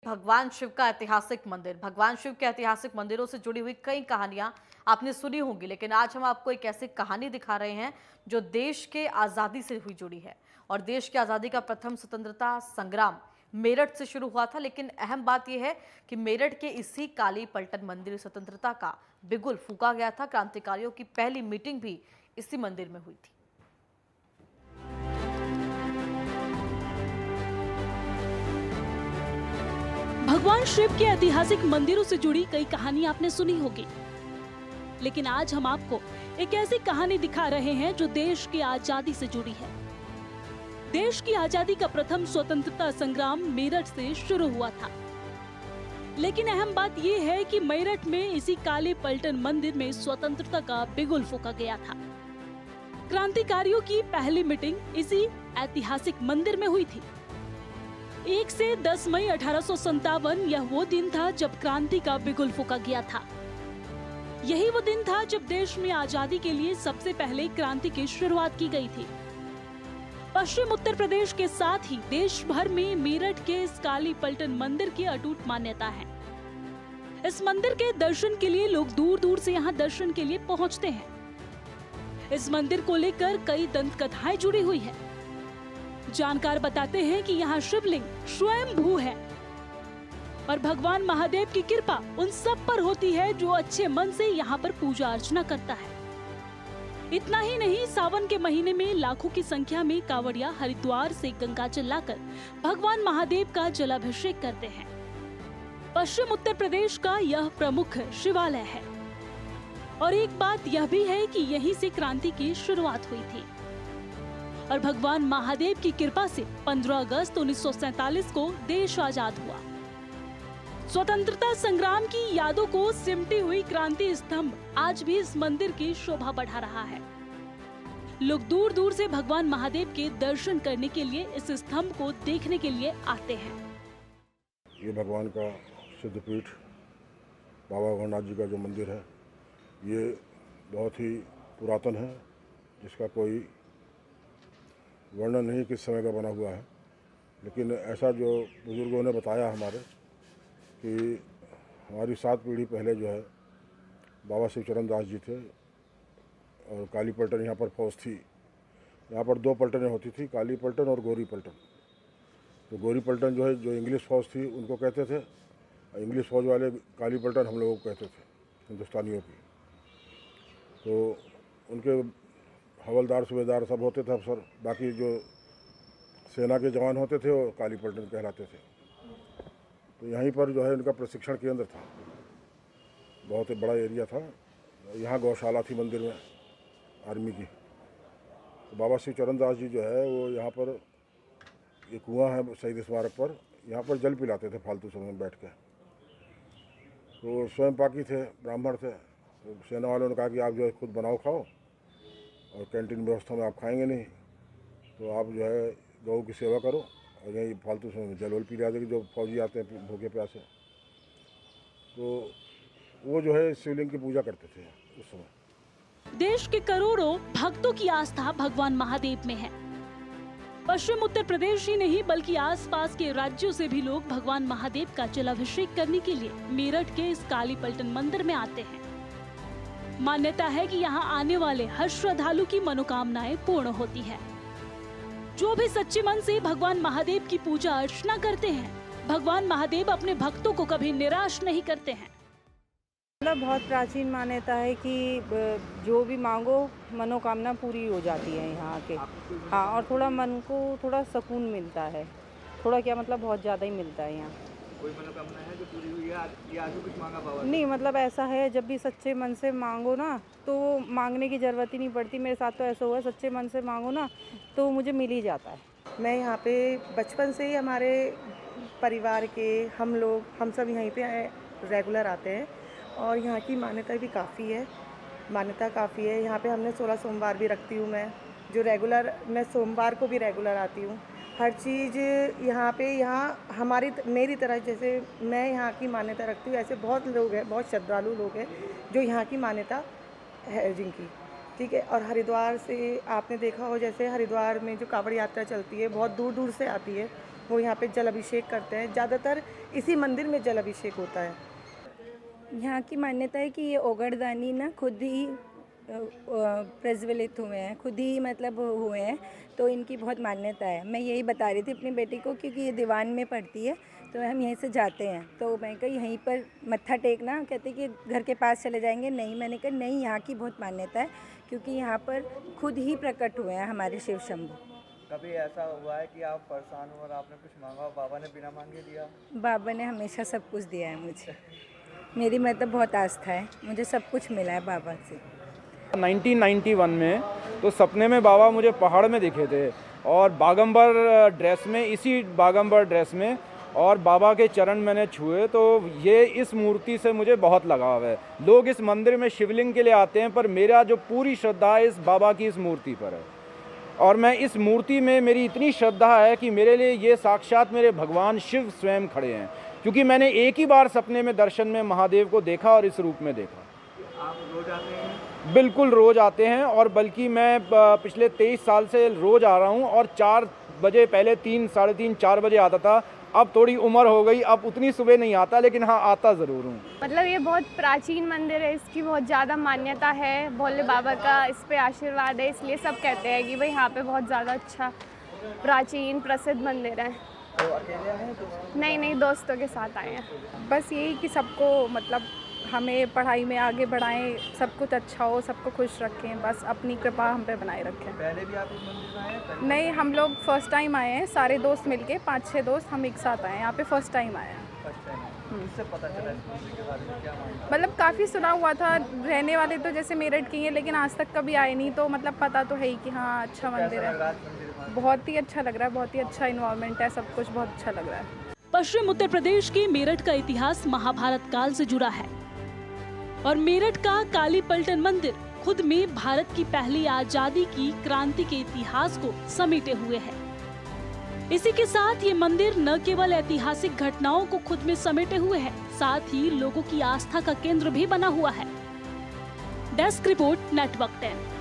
भगवान शिव का ऐतिहासिक मंदिर। भगवान शिव के ऐतिहासिक मंदिरों से जुड़ी हुई कई कहानियां आपने सुनी होंगी, लेकिन आज हम आपको एक ऐसी कहानी दिखा रहे हैं जो देश के आज़ादी से हुई जुड़ी है। और देश की आज़ादी का प्रथम स्वतंत्रता संग्राम मेरठ से शुरू हुआ था, लेकिन अहम बात यह है कि मेरठ के इसी काली पलटन मंदिर स्वतंत्रता का बिगुल फूंका गया था। क्रांतिकारियों की पहली मीटिंग भी इसी मंदिर में हुई थी। भगवान शिव के ऐतिहासिक मंदिरों से जुड़ी कई कहानी आपने सुनी होगी, लेकिन आज हम आपको एक ऐसी कहानी दिखा रहे हैं जो देश की आजादी से जुड़ी है। देश की आजादी का प्रथम स्वतंत्रता संग्राम मेरठ से शुरू हुआ था, लेकिन अहम बात यह है कि मेरठ में इसी काले पलटन मंदिर में स्वतंत्रता का बिगुल फूंका गया था। क्रांतिकारियों की पहली मीटिंग इसी ऐतिहासिक मंदिर में हुई थी। 1 से 10 मई 1857 यह वो दिन था जब क्रांति का बिगुल फूंका गया था। यही वो दिन था जब देश में आजादी के लिए सबसे पहले क्रांति की शुरुआत की गई थी। पश्चिम उत्तर प्रदेश के साथ ही देश भर में मेरठ के इस काली पलटन मंदिर की अटूट मान्यता है। इस मंदिर के दर्शन के लिए लोग दूर दूर से यहाँ दर्शन के लिए पहुँचते हैं। इस मंदिर को लेकर कई दंत कथाएं जुड़ी हुई है। जानकार बताते हैं कि यहाँ शिवलिंग स्वयंभू है और भगवान महादेव की कृपा उन सब पर होती है जो अच्छे मन से यहाँ पर पूजा अर्चना करता है। इतना ही नहीं, सावन के महीने में लाखों की संख्या में कांवड़िया हरिद्वार से गंगाजल लाकर भगवान महादेव का जलाभिषेक करते हैं। पश्चिम उत्तर प्रदेश का यह प्रमुख शिवालय है और एक बात यह भी है कि यहीं से क्रांति की शुरुआत हुई थी और भगवान महादेव की कृपा से 15 अगस्त 1947 को देश आजाद हुआ। स्वतंत्रता संग्राम की यादों को सिमटी हुई क्रांति स्तंभ आज भी इस मंदिर की शोभा बढ़ा रहा है। लोग दूर दूर से भगवान महादेव के दर्शन करने के लिए इस स्तंभ को देखने के लिए आते हैं। ये भगवान का सिद्धपीठ बाबा भवनाथ जी का जो मंदिर है, ये बहुत ही पुरातन है, जिसका कोई वर्णन नहीं किस समय का बना हुआ है। लेकिन ऐसा जो बुजुर्गों ने बताया हमारे कि हमारी 7 पीढ़ी पहले जो है बाबा शिवचरण दास जी थे और काली पलटन यहाँ पर फौज थी। यहाँ पर 2 पलटनें होती थी, काली पलटन और गोरी पलटन। तो गोरी पलटन जो है, जो इंग्लिश फौज थी उनको कहते थे, इंग्लिश फौज वाले काली पलटन हम लोगों को कहते थे, हिंदुस्तानियों की। तो उनके हवलदार सूबेदार सब होते थे अफसर, बाकी जो सेना के जवान होते थे वो काली पलटन कहलाते थे। तो यहीं पर जो है इनका प्रशिक्षण केंद्र था, बहुत ही बड़ा एरिया था। यहाँ गौशाला थी मंदिर में आर्मी की। तो बाबा शिवचरण दास जी जो है वो यहाँ पर, ये कुआं है शहीद स्मारक पर, यहाँ पर जल पिलाते थे फालतू समय में बैठ के। तो स्वयं पाकी थे, ब्राह्मण थे। तो सेना वालों ने कहा कि आप जो है खुद बनाओ खाओ, और कैंटीन व्यवस्था में आप खाएंगे नहीं, तो आप जो है गौ की सेवा करो और यही फालतू समय में जल वल पी जाते कि जो फौजी आते हैं भूखे प्यासे। तो वो जो है शिवलिंग की पूजा करते थे उस समय। देश के करोड़ों भक्तों की आस्था भगवान महादेव में है। पश्चिम उत्तर प्रदेश ही नहीं बल्कि आसपास के राज्यों से भी लोग भगवान महादेव का जलाभिषेक करने के लिए मेरठ के इस काली पलटन मंदिर में आते हैं। मान्यता है कि यहाँ आने वाले हर श्रद्धालु की मनोकामनाएं पूर्ण होती है। जो भी सच्चे मन से भगवान महादेव की पूजा अर्चना करते हैं, भगवान महादेव अपने भक्तों को कभी निराश नहीं करते हैं। मतलब बहुत प्राचीन मान्यता है कि जो भी मांगो मनोकामना पूरी हो जाती है यहाँ आके। हाँ, और थोड़ा मन को थोड़ा सुकून मिलता है, थोड़ा क्या मतलब बहुत ज़्यादा ही मिलता है यहाँ। कोई मनोकामना है जो पूरी हुई है या आगे कुछ मांगा पावा? नहीं, मतलब ऐसा है, जब भी सच्चे मन से मांगो ना तो मांगने की ज़रूरत ही नहीं पड़ती। मेरे साथ तो ऐसा हुआ है, सच्चे मन से मांगो ना तो मुझे मिल ही जाता है। मैं यहाँ पे बचपन से ही, हमारे परिवार के हम सब यहीं पे रेगुलर आते हैं और यहाँ की मान्यता भी काफ़ी है। यहाँ पे हमने 16 सोमवार भी रखती हूँ मैं, जो रेगुलर, मैं सोमवार को भी रेगुलर आती हूँ। हर चीज़ यहाँ मेरी तरह जैसे मैं यहाँ की मान्यता रखती हूँ, ऐसे बहुत लोग हैं, बहुत श्रद्धालु लोग हैं जो यहाँ की मान्यता है जिनकी, ठीक है। और हरिद्वार से आपने देखा हो, जैसे हरिद्वार में जो कांवड़ यात्रा चलती है बहुत दूर दूर से आती है, वो यहाँ पे जल अभिषेक करते हैं। ज़्यादातर इसी मंदिर में जल अभिषेक होता है। यहाँ की मान्यता है कि ये ओगड़दानी ना खुद ही प्रज्वलित हुए हैं, खुद ही मतलब हुए हैं, तो इनकी बहुत मान्यता है। मैं यही बता रही थी अपनी बेटी को, क्योंकि ये दीवान में पढ़ती है, तो हम यहीं से जाते हैं, तो मैं कही यहीं पर मत्था टेकना, कहते कि घर के पास चले जाएंगे। नहीं, मैंने कहा नहीं, यहाँ की बहुत मान्यता है, क्योंकि यहाँ पर खुद ही प्रकट हुए हैं हमारे शिव शंभू। कभी ऐसा हुआ है कि आप परेशान हो और आपने कुछ मांगा और बाबा ने बिना मांगे दिया? बाबा ने हमेशा सब कुछ दिया है मुझे। मेरी मतलब बहुत आस्था है, मुझे सब कुछ मिला है बाबा से। 1991 में तो सपने में बाबा मुझे पहाड़ में दिखे थे और बागंबर ड्रेस में, इसी बागंबर ड्रेस में, और बाबा के चरण मैंने छुए। तो ये इस मूर्ति से मुझे बहुत लगाव है। लोग इस मंदिर में शिवलिंग के लिए आते हैं, पर मेरा जो पूरी श्रद्धा है इस बाबा की इस मूर्ति पर है। और मैं इस मूर्ति में, मेरी इतनी श्रद्धा है कि मेरे लिए ये साक्षात मेरे भगवान शिव स्वयं खड़े हैं, क्योंकि मैंने एक ही बार सपने में दर्शन में महादेव को देखा और इस रूप में देखा। आप रोज आते हैं? बिल्कुल रोज़ आते हैं, और बल्कि मैं पिछले 23 साल से रोज़ आ रहा हूं। और 4 बजे पहले 3, साढ़े 3, 4 बजे आता था। अब थोड़ी उम्र हो गई, अब उतनी सुबह नहीं आता, लेकिन हाँ आता ज़रूर हूँ। मतलब ये बहुत प्राचीन मंदिर है, इसकी बहुत ज़्यादा मान्यता है, भोले बाबा का इस पे आशीर्वाद है, इसलिए सब कहते हैं कि भाई यहाँ पे बहुत ज़्यादा अच्छा प्राचीन प्रसिद्ध मंदिर है। तो अकेले हैं? नहीं, दोस्तों के साथ आए हैं। बस यही कि सबको मतलब हमें पढ़ाई में आगे बढ़ाएं, सब कुछ अच्छा हो, सबको खुश रखें, बस अपनी कृपा हम पे बनाए रखें। पहले भी आप इस मंदिर में आए हैं? नहीं, हम लोग फर्स्ट टाइम आए हैं, सारे दोस्त मिलके 5-6 दोस्त हम एक साथ आए हैं, यहाँ पे फर्स्ट टाइम आए हैं। इससे पता चला इस मंदिर के बारे में क्या मालूम? मतलब काफ़ी सुना हुआ था, रहने वाले तो जैसे मेरठ की हैं, लेकिन आज तक कभी आए नहीं, तो मतलब पता तो है ही कि हाँ अच्छा मंदिर है। बहुत ही अच्छा लग रहा है, बहुत ही अच्छा इन्वायरमेंट है, सब कुछ बहुत अच्छा लग रहा है। पश्चिम उत्तर प्रदेश के मेरठ का इतिहास महाभारत काल से जुड़ा है और मेरठ का काली पलटन मंदिर खुद में भारत की पहली आजादी की क्रांति के इतिहास को समेटे हुए है। इसी के साथ ये मंदिर न केवल ऐतिहासिक घटनाओं को खुद में समेटे हुए है, साथ ही लोगों की आस्था का केंद्र भी बना हुआ है। Desk report, network 10।